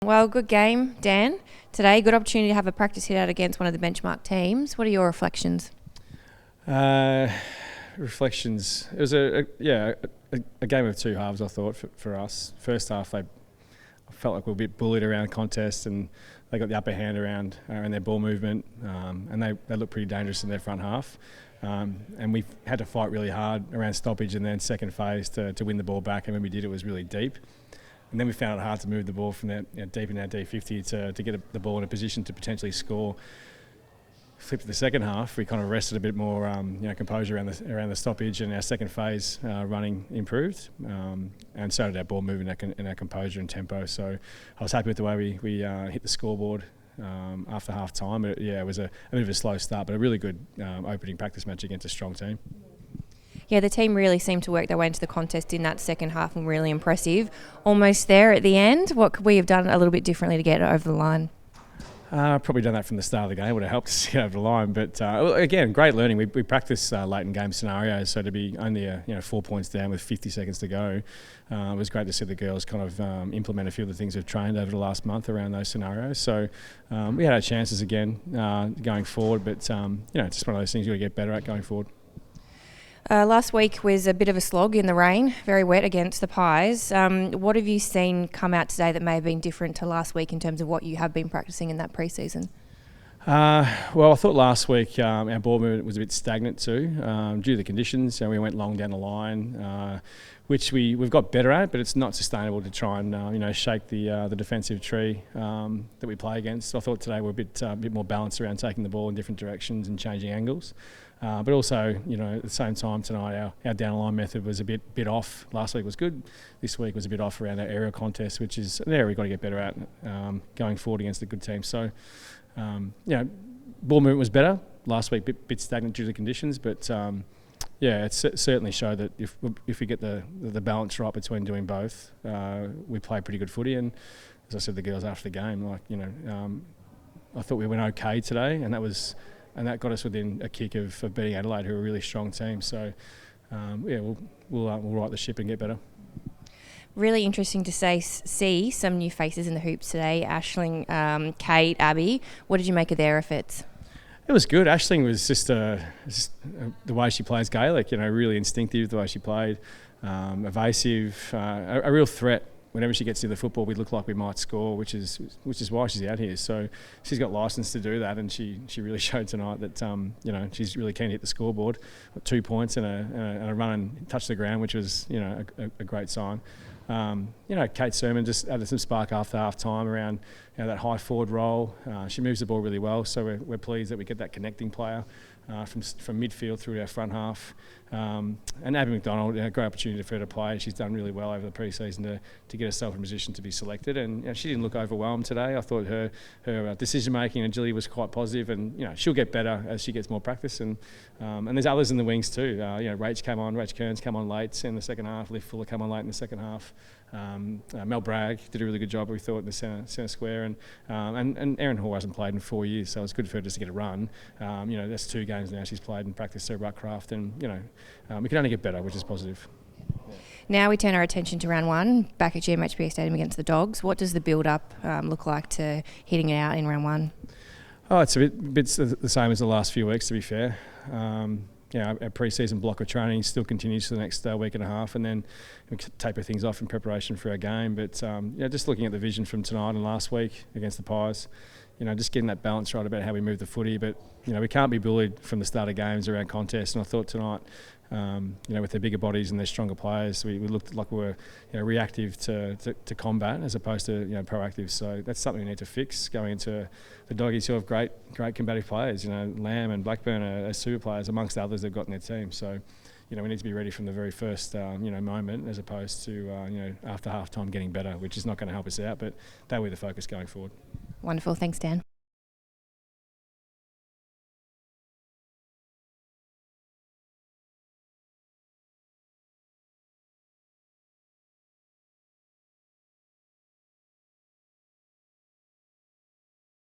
Well, good game, Dan. Today, good opportunity to have a practice hit out against one of the benchmark teams. What are your reflections? Reflections. It was a game of two halves. I thought for us. First half, I felt like we were a bit bullied around the contest, and they got the upper hand around their ball movement, and they looked pretty dangerous in their front half. And we had to fight really hard around stoppage and then second phase to win the ball back. And when we did, it was really deep. And then we found it hard to move the ball from that deep in our D50 to get the ball in a position to potentially score. Flip to the second half, we kind of rested a bit more composure around the stoppage, and our second phase running improved, and so did our ball movement and our composure and tempo. So I was happy with the way we hit the scoreboard after half time. It was a bit of a slow start, but a really good opening practice match against a strong team. Yeah, the team really seemed to work their way into the contest in that second half and really impressive. Almost there at the end. What could we have done a little bit differently to get it over the line? Probably done that from the start of the game would have helped us get over the line. But again, great learning. We practiced late in game scenarios, so to be only 4 points down with 50 seconds to go, it was great to see the girls kind of implement a few of the things we've trained over the last month around those scenarios. So we had our chances again going forward, but just one of those things you got to get better at going forward. Last week was a bit of a slog in the rain, very wet against the Pies. What have you seen come out today that may have been different to last week in terms of what you have been practicing in that pre-season? Well, I thought last week our ball movement was a bit stagnant too, due to the conditions, and we went long down the line, which we've got better at, but it's not sustainable to try and shake the defensive tree that we play against. I thought today we're a bit more balanced around taking the ball in different directions and changing angles. But also, at the same time tonight, our down the line method was a bit off. Last week was good. This week was a bit off around our aerial contest, which is an area we've got to get better at going forward against a good team. So, ball movement was better last week, bit stagnant due to the conditions, but it certainly showed that if we get the balance right between doing both, we play pretty good footy. And as I said to the girls after the game, I thought we went okay today, and that got us within a kick of beating Adelaide, who are a really strong team. So, we'll right the ship and get better. Really interesting to see some new faces in the hoops today. Aisling, Kate, Abby. What did you make of their efforts? It was good. Aisling was just the way she plays Gaelic. Really instinctive the way she played, evasive, a real threat. Whenever she gets near the football, we look like we might score, which is why she's out here. So she's got licence to do that, and she really showed tonight that she's really keen to hit the scoreboard. Got 2 points and a run and touch the ground, which was a great sign. Kate Sermon just added some spark after half time around that high forward role. She moves the ball really well, so we're pleased that we get that connecting player from midfield through to our front half. And Abby McDonald, a great opportunity for her to play. She's done really well over the pre-season to get herself in a position to be selected, and she didn't look overwhelmed today. I thought her decision making and agility was quite positive, and she'll get better as she gets more practice. And there's others in the wings too. Rach Kearns come on late in the second half. Liv Fuller come on late in the second half. Mel Bragg did a really good job, we thought, in the centre square, and Erin Hall hasn't played in 4 years, so it's good for her just to get a run. That's 2 games now she's played and practiced her ruckcraft, and we can only get better, which is positive. Now we turn our attention to round 1, back at GMHBA Stadium against the Dogs. What does the build-up look like to hitting it out in round 1? Oh, it's a bit the same as the last few weeks, to be fair. Our pre-season block of training still continues for the next week and a half, and then we taper things off in preparation for our game. But just looking at the vision from tonight and last week against the Pies, just getting that balance right about how we move the footy. But we can't be bullied from the start of games around contests. And I thought tonight, with their bigger bodies and their stronger players, we looked like we were reactive to combat as opposed to proactive. So that's something we need to fix going into the Doggies, who have great combative players. Lamb and Blackburn are super players amongst others they've got in their team. So we need to be ready from the very first moment, as opposed to after half time getting better, which is not going to help us out. But that will be the focus going forward. Wonderful, thanks Dan.